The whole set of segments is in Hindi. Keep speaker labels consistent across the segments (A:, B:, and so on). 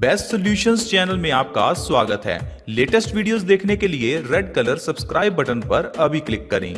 A: बेस्ट सॉल्यूशंस चैनल में आपका स्वागत है। लेटेस्ट वीडियोस देखने के लिए रेड कलर सब्सक्राइब बटन पर अभी क्लिक करें।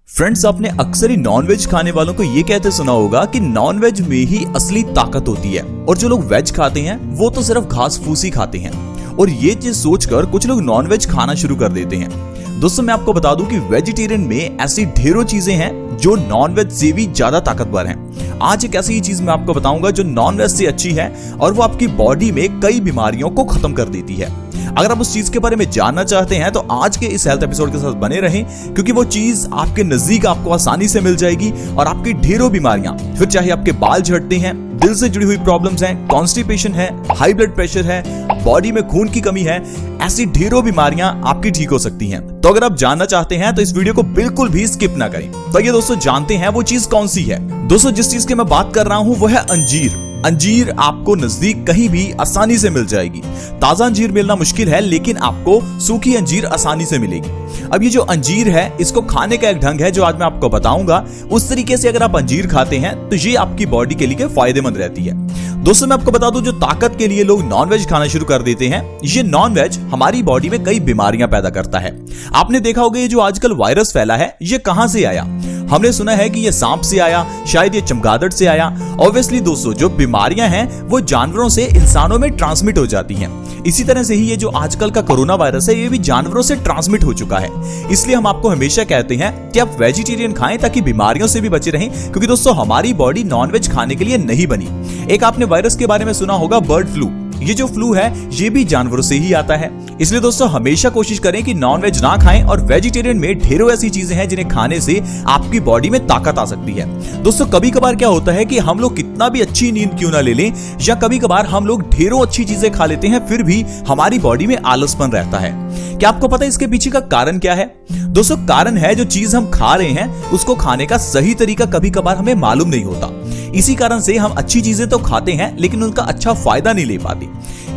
B: फ्रेंड्स, आपने अक्सर ही नॉनवेज खाने वालों को ये कहते सुना होगा कि नॉनवेज में ही असली ताकत होती है और जो लोग वेज खाते हैं वो तो सिर्फ घास फूस ही खाते हैं। और ये चीज सोचकर कुछ लोग नॉनवेज खाना शुरू कर देते हैं। दोस्तों, मैं आपको बता दूं कि वेजिटेरियन में ऐसी ढेरों चीजें हैं जो नॉनवेज से भी ज्यादा ताकतवर हैं। आज एक ऐसी चीज मैं आपको बताऊंगा जो नॉनवेज से अच्छी है और वो आपकी बॉडी में कई बीमारियों को खत्म कर देती है। अगर आप उस चीज के बारे में जानना चाहते हैं तो आज के इस हेल्थ एपिसोड के साथ बने रहें, क्योंकि वो चीज आपके नजदीक आपको आसानी से मिल जाएगी और आपकी ढेरों बीमारियां, फिर चाहे आपके बाल झड़ते हैं, दिल से जुड़ी हुई प्रॉब्लम्स हैं, कॉन्स्टिपेशन है, हाई ब्लड प्रेशर है, बॉडी में खून की कमी है, ऐसी ढेरों बीमारियां आपकी ठीक हो सकती हैं। तो अगर आप जानना चाहते हैं तो इस वीडियो को बिल्कुल भी स्किप ना करें। तो ये दोस्तों जानते हैं वो चीज कौन सी है। दोस्तों, जिस चीज की मैं बात कर रहा हूं वो है अंजीर। अंजीर आपको नजदीक कहीं भी आसानी से मिल जाएगी। ताजा अंजीर मिलना मुश्किल है, लेकिन आपको सूखी अंजीर आसानी से मिलेगी। अब ये जो अंजीर है, इसको खाने का एक ढंग है जो आज मैं आपको बताऊंगा। उस तरीके से अगर आप अंजीर खाते हैं तो ये आपकी बॉडी के लिए फायदेमंद रहती है। दोस्तों, मैं आपको बता दूं, जो ताकत के लिए लोग नॉनवेज खाना शुरू कर देते हैं, ये नॉनवेज हमारी बॉडी में कई बीमारियां पैदा करता है। आपने देखा होगा ये जो आजकल वायरस फैला है, ये कहां से आया? हमने सुना है कि ये सांप से आया, शायद ये चमगादड़ से आया। ऑब्वियसली दोस्तों, जो बीमारियां हैं वो जानवरों से इंसानों में ट्रांसमिट हो जाती हैं। इसी तरह से ही ये जो आजकल का कोरोना वायरस है, ये भी जानवरों से ट्रांसमिट हो चुका है। इसलिए हम आपको हमेशा कहते हैं कि आप वेजिटेरियन खाएं ताकि बीमारियों से भी बचे रहें, क्योंकि दोस्तों हमारी बॉडी नॉनवेज खाने के लिए नहीं बनी। एक आपने वायरस के बारे में सुना होगा, बर्ड फ्लू। ये जो फ्लू है ये भी जानवरों से ही आता है। इसलिए दोस्तों हमेशा कोशिश करें कि नॉनवेज ना खाएं, और वेजिटेरियन में ढेरों ऐसी चीजें हैं जिन्हें खाने से आपकी बॉडी में ताकत आ सकती है। दोस्तों, कभी कभार क्या होता है कि हम लोग कितना भी अच्छी नींद क्यों ना ले लें, या कभी कभार हम लोग ढेरों अच्छी चीजें खा लेते हैं, फिर भी हमारी बॉडी में आलसपन रहता है। क्या आपको पता है इसके पीछे का कारण क्या है? दोस्तों, कारण है जो चीज हम खा रहे हैं उसको खाने का सही तरीका कभी कभार हमें मालूम नहीं होता। इसी कारण से हम अच्छी चीजें तो खाते हैं लेकिन उनका अच्छा फायदा नहीं ले पाते।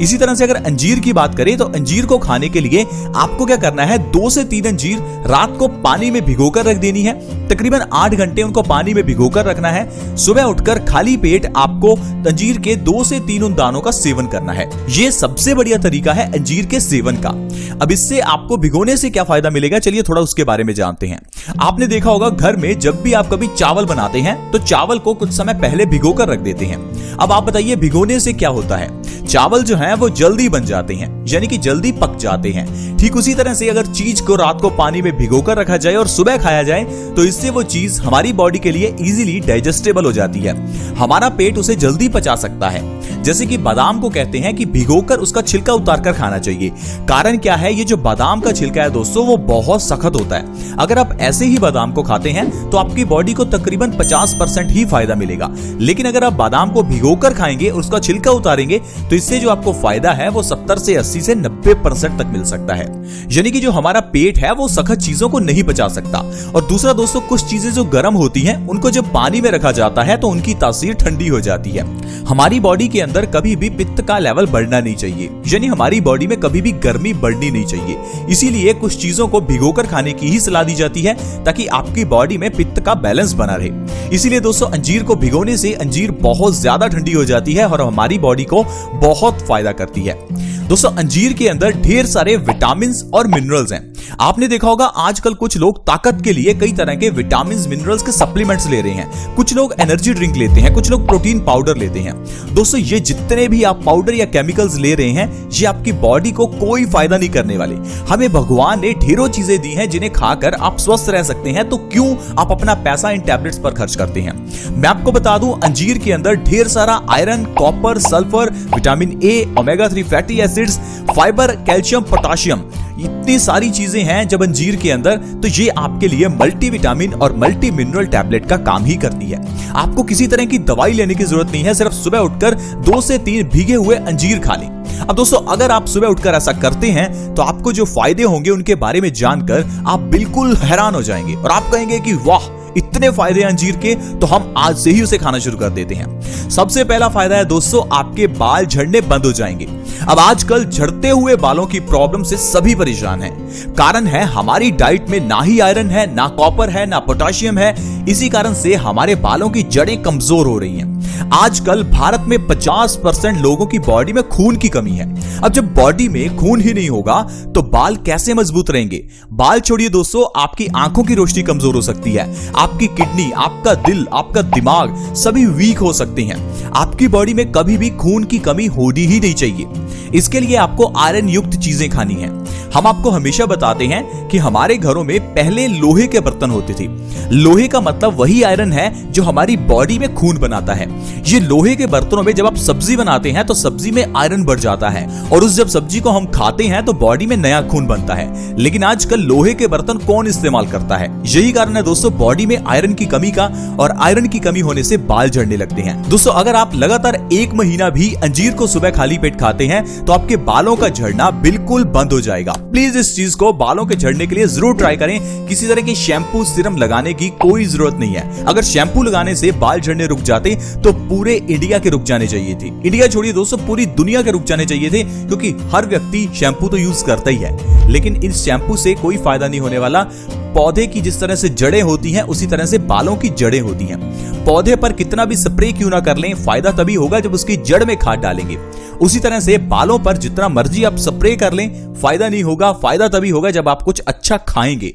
B: इसी तरह से अगर अंजीर की बात करें तो अंजीर को खाने के लिए आपको क्या करना है, 2 से 3 अंजीर रात को पानी में भिगोकर रख देनी है। तकरीबन 8 घंटे उनको पानी में भिगोकर रखना है। सुबह उठकर खाली पेट आपको अंजीर के 2 से 3 उन दानों का सेवन करना है। ये सबसे बढ़िया तरीका है अंजीर के सेवन का। अब इससे आपको भिगोने से क्या फायदा मिलेगा, चलिए थोड़ा उसके बारे में जानते हैं। आपने देखा होगा घर में जब भी आप कभी चावल बनाते हैं तो चावल को कुछ समय पहले भिगोकर रख देते हैं। अब आप बताइए भिगोने से क्या होता है? चावल जो है वो जल्दी बन जाते हैं, यानी कि जल्दी पक जाते हैं। ठीक उसी तरह से अगर चीज को रात को पानी में भिगोकर रखा जाए और सुबह खाया जाए तो इससे वो चीज हमारी बॉडी के लिए इजीली डाइजेस्टेबल हो जाती है। हमारा पेट उसे जल्दी पचा सकता है। जैसे कि बादाम को कहते हैं कि भिगोकर उसका छिलका उतारकर खाना चाहिए। कारण क्या है, ये जो बादाम का छिलका है दोस्तों वो बहुत सख्त होता है। अगर आप ऐसे ही बादाम को खाते हैं तो आपकी बॉडी को तकरीबन 50% ही फायदा मिलेगा। लेकिन अगर आप बादाम को भिगोकर खाएंगे और उसका छिलका उतारेंगे तो इससे जो आपको फायदा है वो 70 से 80 से 90% तक मिल सकता है। यानी कि जो हमारा पेट है वो सख्त चीजों को नहीं पचा सकता। और दूसरा दोस्तों, कुछ चीजें जो गर्म होती हैं उनको जब पानी में रखा जाता है तो उनकी तासीर ठंडी हो जाती है। हमारी बॉडी के अंदर कभी भी पित्त का लेवल बढ़ना नहीं चाहिए, यानी हमारी बॉडी में कभी भी गर्मी बढ़नी नहीं चाहिए। इसीलिए कुछ चीजों को भिगोकर खाने की ही सलाह दी जाती है ताकि आपकी बॉडी में पित्त का बैलेंस बना रहे। इसीलिए दोस्तों अंजीर को भिगोने से अंजीर बहुत ज्यादा ठंडी हो जाती है और हमारी बॉडी को बहुत फायदा करती है। दोस्तों, अंजीर के अंदर ढेर सारे विटामिन और मिनरल्स हैं। आपने देखा होगा आजकल कुछ लोग ताकत के लिए कई तरह के विटामिन मिनरल्स के सप्लीमेंट्स ले रहे हैं। कुछ लोग एनर्जी ड्रिंक लेते हैं, कुछ लोग प्रोटीन पाउडर लेते हैं। दोस्तों, ये जितने भी आप पाउडर या केमिकल्स ले रहे हैं ये आपकी बॉडी को कोई फायदा नहीं करने वाले। हमें भगवान ने ढेरों चीजें दी हैं जिन्हें खाकर आप स्वस्थ रह सकते हैं, तो क्यों आप अपना पैसा इन टैबलेट्स पर खर्च करते हैं? मैं आपको बता दूं, अंजीर के अंदर ढेर सारा iron, copper, sulphur, vitamin A, omega 3 fatty acids, fibre, calcium, potassium, इतनी सारी चीजें हैं जब अंजीर के अंदर, तो ये आपके लिए मल्टीविटामिन और मल्टी मिनरल टैबलेट का काम ही करती है। आपको किसी तरह की दवाई लेने की जरूरत नहीं है, सिर्फ सुबह उठकर 2 से 3 भीगे हुए अंजीर खा लें। अब दोस्तों, अगर आप सुबह उठकर ऐसा करते हैं तो आपको जो फायदे होंगे उनके बारे में जानकर आप बिल्कुल हैरान हो जाएंगे और आप कहेंगे कि वाह, इतने फायदे अंजीर के, तो हम आज से ही उसे खाना शुरू कर देते हैं। सबसे पहला फायदा है दोस्तों, आपके बाल झड़ने बंद हो जाएंगे। अब आजकल झड़ते हुए बालों की प्रॉब्लम से सभी परेशान हैं। कारण है हमारी डाइट में ना ही आयरन है, ना कॉपर है, ना पोटेशियम है। इसी कारण से हमारे बालों की जड़ें कमजोर हो रही हैं। आजकल भारत में 50% लोगों की बॉडी में खून की कमी है। अब जब बॉडी में खून ही नहीं होगा तो बाल कैसे मजबूत रहेंगे? बाल छोड़िए दोस्तों, आपकी आंखों की रोशनी कमजोर हो सकती है, आपकी किडनी, आपका दिल, आपका दिमाग सभी वीक हो सकते हैं। आपकी बॉडी में कभी भी खून की कमी होनी ही नहीं चाहिए। इसके लिए आपको आयरन युक्त चीजें खानी है। हम आपको हमेशा बताते हैं कि हमारे घरों में पहले लोहे के बर्तन होते थे। लोहे का मतलब वही आयरन है जो हमारी बॉडी में खून बनाता है। ये लोहे के बर्तनों में जब आप सब्जी बनाते हैं तो सब्जी में आयरन बढ़ जाता है और उस जब सब्जी को हम खाते हैं तो बॉडी में नया खून बनता है। लेकिन आजकल लोहे के बर्तन कौन इस्तेमाल करता है? यही कारण है दोस्तों बॉडी में आयरन की कमी का, और आयरन की कमी होने से बाल झड़ने लगते हैं। दोस्तों अगर आप लगातार 1 महीना भी अंजीर को सुबह खाली पेट खाते हैं तो आपके बालों का झड़ना बिल्कुल बंद हो जाएगा। प्लीज इस चीज को बालों के झड़ने के लिए जरूर ट्राई करें। किसी तरह की शैम्पू सिरम लगाने की कोई जरूरत नहीं है। अगर शैम्पू लगाने से बाल झड़ने रुक जाते तो पूरे इंडिया के रुक जाने चाहिए थे। इंडिया छोड़िए दोस्तों, पूरी दुनिया के रुक जाने चाहिए थे, क्योंकि हर व्यक्ति शैम्पू तो यूज करता ही है। लेकिन इस शैम्पू से कोई फायदा नहीं होने वाला। पौधे की जिस तरह से जड़ें होती हैं उसी तरह से बालों की जड़ें होती हैं। पौधे पर कितना भी स्प्रे क्यों ना कर लें, फायदा तभी होगा जब उसकी जड़ में खाद डालेंगे। उसी तरह से बालों पर जितना मर्जी आप स्प्रे कर लें, फायदा नहीं होगा। फायदा तभी होगा जब आप कुछ अच्छा खाएंगे।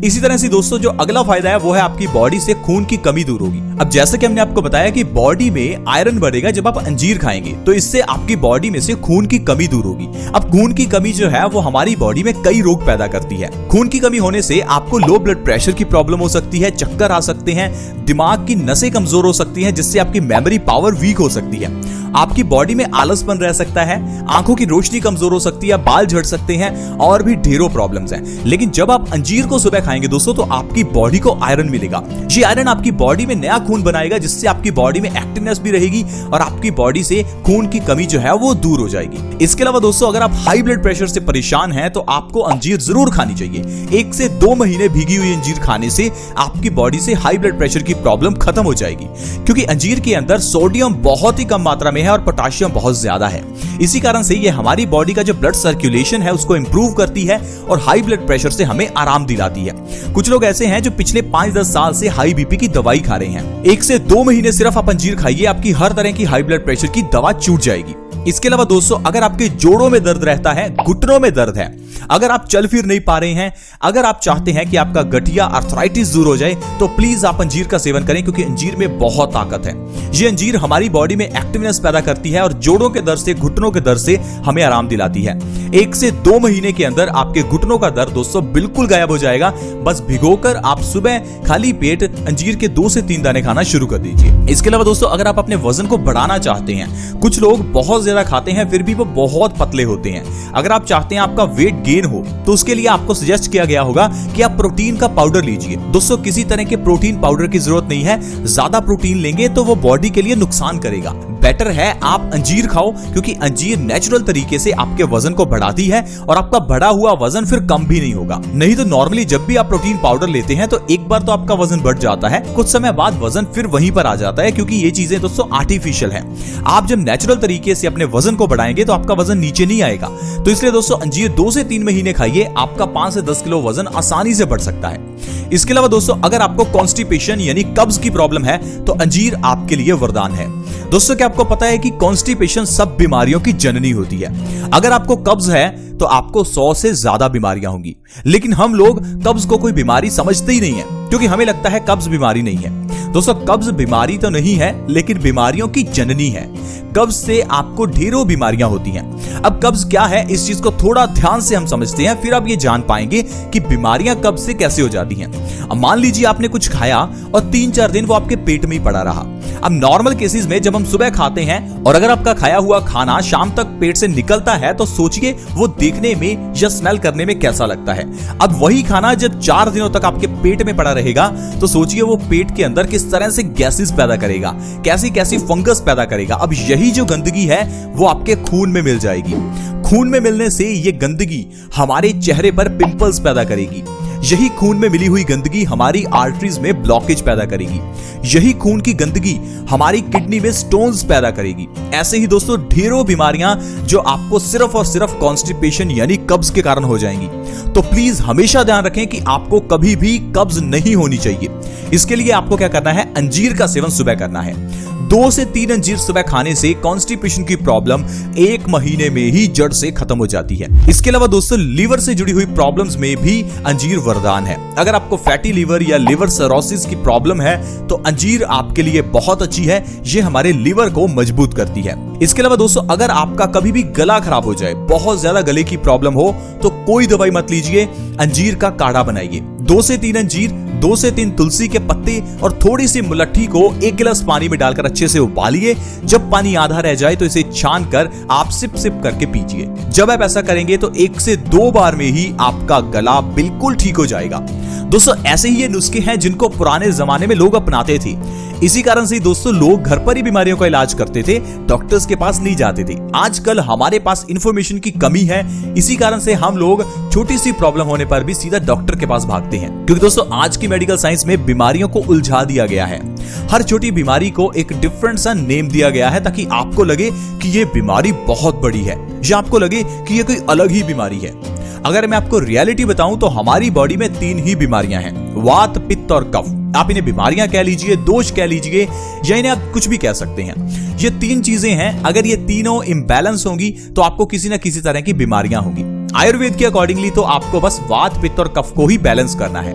B: इसी तरह से दोस्तों जो अगला फायदा है वो है आपकी बॉडी से खून की कमी दूर होगी। अब जैसे कि हमने आपको बताया कि बॉडी में आयरन बढ़ेगा जब आप अंजीर खाएंगे, तो इससे आपकी बॉडी में से खून की कमी दूर होगी। अब खून की कमी जो है वो हमारी बॉडी में कई रोग पैदा करती है। खून की कमी होने से आपको लो ब्लड प्रेशर की प्रॉब्लम हो सकती है, चक्कर आ सकते हैं, दिमाग की नसें कमजोर हो सकती हैं, जिससे आपकी मेमोरी पावर वीक हो सकती है। आपकी बॉडी में आलसपन रह सकता है, आंखों की रोशनी कमजोर हो सकती है, बाल झड़ सकते हैं और भी ढेरों प्रॉब्लम्स हैं। लेकिन जब आप अंजीर को सुबह खाएंगे दोस्तों तो आपकी बॉडी को आयरन मिलेगा। ये आयरन आपकी बॉडी में नया खून बनाएगा, जिससे आपकी बॉडी में एक्टिवनेस भी रहेगी और आपकी बॉडी से खून की कमी जो है वो दूर हो जाएगी। इसके अलावा दोस्तों अगर आप हाई ब्लड प्रेशर से परेशान हैं तो आपको अंजीर जरूर खानी चाहिए। 1 से 2 महीने भीगी हुई अंजीर खाने से आपकी बॉडी से हाई ब्लड प्रेशर की प्रॉब्लम खत्म हो जाएगी, क्योंकि अंजीर के अंदर सोडियम बहुत ही कम मात्रा में है और पोटेशियम बहुत ज्यादा है। इसी कारण से ये हमारी बॉडी का जो ब्लड सर्कुलेशन है उसको इंप्रूव करती है और हाई ब्लड प्रेशर से हमें आराम दिलाती है। कुछ लोग ऐसे हैं जो पिछले 5-10 साल से हाई बीपी की दवाई खा रहे हैं। 1 से 2 महीने सिर्फ आप अंजीर खाइए, आपकी हर तरह की हाई ब्लड प्रेशर की दवा छूट जाएगी। इसके अलावा दोस्तों अगर आपके जोड़ों में दर्द रहता है, घुटनों में दर्द है, अगर आप चल फिर नहीं पा रहे हैं, अगर आप चाहते हैं कि आपका गठिया आर्थराइटिस दूर हो जाए, तो प्लीज आप अंजीर का सेवन करें, क्योंकि अंजीर में बहुत ताकत है। ये अंजीर हमारी बॉडी में एक्टिवनेस पैदा करती है और जोड़ों के दर्द से, घुटनों के दर्द से हमें आराम दिलाती है। 1 से 2 महीने के अंदर आपके घुटनों का दर्द दोस्तों बिल्कुल गायब हो जाएगा। बस भिगोकर आप सुबह खाली पेट अंजीर के 2 से 3 दाने खाना शुरू कर दीजिए। इसके अलावा दोस्तों अगर आप अपने वजन को बढ़ाना चाहते हैं, कुछ लोग बहुत ज्यादा खाते हैं फिर भी वो बहुत पतले होते हैं। अगर आप चाहते हैं आपका वेट गेन हो तो उसके लिए आपको सजेस्ट किया गया होगा कि आप प्रोटीन का पाउडर लीजिए। दोस्तों किसी तरह के प्रोटीन पाउडर की जरूरत नहीं है। ज्यादा प्रोटीन लेंगे तो वो बॉडी के लिए नुकसान करेगा। बेटर है आप अंजीर खाओ, क्योंकि अंजीर नेचुरल तरीके से आपके वजन को बढ़ाती है और आपका बढ़ा हुआ वजन फिर कम भी नहीं होगा। नहीं तो नॉर्मली जब भी आप प्रोटीन पाउडर लेते हैं तो एक बार तो आपका वजन बढ़ जाता है, कुछ समय बाद वजन फिर वहीं पर आ जाता है, क्योंकि ये चीजें दोस्तों आर्टिफिशियल है। आप जब नेचुरल तरीके से अपने वजन को बढ़ाएंगे तो आपका वजन नीचे नहीं आएगा। तो इसलिए दोस्तों अंजीर 2 से 3 महीने खाइए, आपका 5 से 10 किलो वजन आसानी से बढ़ सकता है। इसके अलावा दोस्तों अगर आपको कॉन्स्टिपेशन यानी कब्ज की प्रॉब्लम है तो अंजीर आपके लिए वरदान है। दोस्तों क्या आपको पता है कि कॉन्स्टिपेशन सब बीमारियों की जननी होती है। अगर आपको कब्ज है तो आपको 100 से ज्यादा बीमारियां होंगी, लेकिन हम लोग कब्ज को कोई बीमारी समझते ही नहीं है, क्योंकि हमें लगता है कब्ज बीमारी नहीं है। दोस्तों कब्ज बीमारी तो नहीं है, लेकिन बीमारियों की जननी है। कब्ज से आपको ढेरों बीमारियां होती हैं। अब कब्ज क्या है इस चीज को थोड़ा ध्यान से हम समझते हैं, फिर आप ये जान पाएंगे कि बीमारियां कब्ज से कैसे हो जाती हैं। अब मान लीजिए आपने कुछ खाया और 3-4 दिन वो आपके पेट में ही पड़ा रहा। अब नॉर्मल केसेस में जब हम सुबह खाते हैं और अगर आपका खाया हुआ खाना शाम तक पेट से निकलता है तो सोचिए वो देखने में या स्मेल करने में कैसा लगता है। अब वही खाना जब 4 दिनों तक आपके पेट में पड़ा रहेगा तो सोचिए वो पेट के अंदर किस तरह से गैसेस पैदा करेगा, कैसी कैसी फंगस पैदा करेगा। अब यही जो गंदगी है वो आपके खून में मिल जाएगी। खून में मिलने से ये गंदगी हमारे चेहरे पर पिंपल्स पैदा करेगी। यही खून में मिली हुई गंदगी हमारी आर्टरीज में ब्लॉकेज पैदा करेगी। यही खून की गंदगी हमारी किडनी में स्टोन्स पैदा करेगी। ऐसे ही दोस्तों ढेरों बीमारियां जो आपको सिर्फ और सिर्फ कॉन्स्टिपेशन यानी कब्ज के कारण हो जाएंगी। तो प्लीज हमेशा ध्यान रखें कि आपको कभी भी कब्ज नहीं होनी चाहिए। इसके लिए आपको क्या करना है, अंजीर का सेवन सुबह करना है। 2 से 3 अंजीर सुबह खाने से कॉन्स्टिपेशन की प्रॉब्लम 1 महीने में ही जड़ से खत्म हो जाती है। इसके अलावा दोस्तों लीवर से जुड़ी हुई प्रॉब्लम्स में भी अंजीर वरदान है। अगर आपको फैटी लीवर या लिवर सर्रोसिस की प्रॉब्लम है तो अंजीर आपके लिए बहुत अच्छी है, ये हमारे लीवर को मजबूत करती है। इसके अलावा दोस्तों अगर आपका कभी भी गला खराब हो जाए, बहुत ज्यादा गले की प्रॉब्लम हो, तो कोई दवाई मत लीजिए, अंजीर का काढ़ा बनाइए। 2 से 3 अंजीर, 2 से 3 तुलसी के पत्ते और थोड़ी सी मुलट्ठी को 1 गिलास पानी में डालकर अच्छे से उबालिए। जब पानी आधा रह जाए तो इसे छान कर आप सिप सिप करके पीजिए। जब आप ऐसा करेंगे तो 1 से 2 बार में ही आपका गला बिल्कुल ठीक हो जाएगा। दोस्तों ऐसे ही ये नुस्खे हैं जिनको पुराने जमाने में लोग अपनाते थे। इसी कारण से दोस्तों लोग घर पर ही बीमारियों का इलाज करते थे, डॉक्टर्स के पास नहीं जाते थे। आजकल हमारे पास इंफॉर्मेशन की कमी है, इसी कारण से हम लोग छोटी सी प्रॉब्लम होने पर भी सीधा डॉक्टर के पास भागते हैं। क्योंकि दोस्तों आज की मेडिकल साइंस में बीमारियों को उलझा दिया गया है। हर छोटी बीमारी को एक डिफरेंट सा नेम दिया गया है ताकि आपको लगे कि ये बीमारी बहुत बड़ी है या आपको लगे कि ये कोई अलग ही बीमारी है। अगर मैं आपको रियलिटी बताऊं तो हमारी बॉडी में 3 ही बीमारियां हैं, वात, पित्त और कफ। आप इन्हें बीमारियां कह लीजिए, दोष कह लीजिए, या इन्हें आप कुछ भी कह सकते हैं। ये 3 चीजें हैं, अगर ये तीनों इम्बैलेंस होंगी तो आपको किसी ना किसी तरह की बीमारियां होंगी। आयुर्वेद के अकॉर्डिंगली तो आपको बस वात, पित्त और कफ को ही बैलेंस करना है।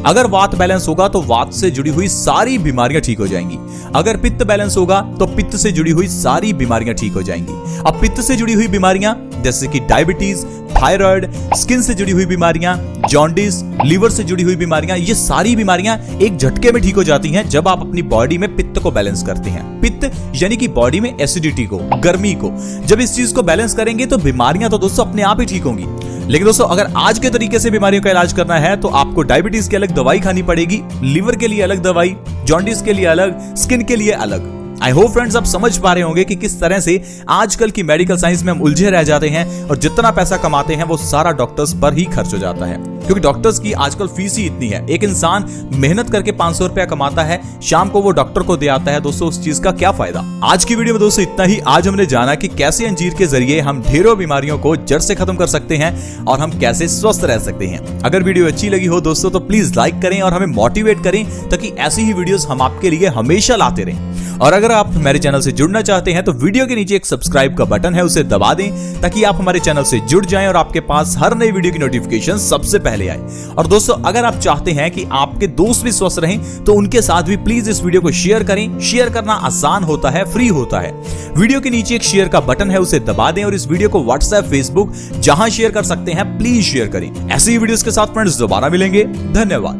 B: अगर वात बैलेंस होगा तो वात से जुड़ी हुई सारी बीमारियां ठीक हो जाएंगी। अगर पित्त बैलेंस होगा तो पित्त से जुड़ी हुई सारी बीमारियां ठीक हो जाएंगी। अब पित्त से जुड़ी हुई बीमारियां जैसे कि डायबिटीज, थायराइड, स्किन से जुड़ी हुई बीमारियां, जॉन्डिस, लीवर से जुड़ी हुई बीमारियां, ये सारी बीमारियां एक झटके में ठीक हो जाती हैं जब आप अपनी बॉडी में पित्त को बैलेंस करते हैं। पित्त यानी कि बॉडी में एसिडिटी को, गर्मी को, जब इस चीज को बैलेंस करेंगे तो बीमारियां तो दोस्तों अपने आप ही ठीक होंगी। लेकिन दोस्तों अगर आज के तरीके से बीमारियों का इलाज करना है तो आपको डायबिटीज की अलग दवाई खानी पड़ेगी, लीवर के लिए अलग दवाई, जॉन्डिस के लिए अलग, स्किन के लिए अलग। आई होप फ्रेंड्स आप समझ पा रहे होंगे कि किस तरह से आजकल की मेडिकल साइंस में हम उलझे रह जाते हैं और जितना पैसा कमाते हैं वो सारा डॉक्टर्स पर ही खर्च हो जाता है, क्योंकि डॉक्टर्स की आजकल फीस ही इतनी है। एक इंसान मेहनत करके 500 रुपया कमाता है, शाम को वो डॉक्टर को दे आता है। दोस्तों उस चीज का क्या फायदा। आज की वीडियो में दोस्तों इतना ही। आज हमने जाना कि कैसे अंजीर के जरिए हम ढेरों बीमारियों को जड़ से खत्म कर सकते हैं और हम कैसे स्वस्थ रह सकते हैं। अगर वीडियो अच्छी लगी हो दोस्तों तो प्लीज लाइक करें और हमें मोटिवेट करें ताकि ऐसी ही वीडियोस हम आपके लिए हमेशा लाते रहें। और अगर आप मेरे चैनल से जुड़ना चाहते हैं तो वीडियो के नीचे एक सब्सक्राइब का बटन है, उसे दबा दें ताकि आप हमारे चैनल से जुड़ जाएं और आपके पास हर नई वीडियो की नोटिफिकेशन सबसे पहले आए। और दोस्तों अगर आप चाहते हैं कि आपके दोस्त भी स्वस्थ रहें तो उनके साथ भी प्लीज इस वीडियो को शेयर करें। शेयर करना आसान होता है, फ्री होता है। वीडियो के नीचे एक शेयर का बटन है, उसे दबा दें और इस वीडियो को व्हाट्सएप, फेसबुक जहां शेयर कर सकते हैं प्लीज शेयर करें। ऐसी ही वीडियोस के साथ फ्रेंड्स दोबारा मिलेंगे। धन्यवाद।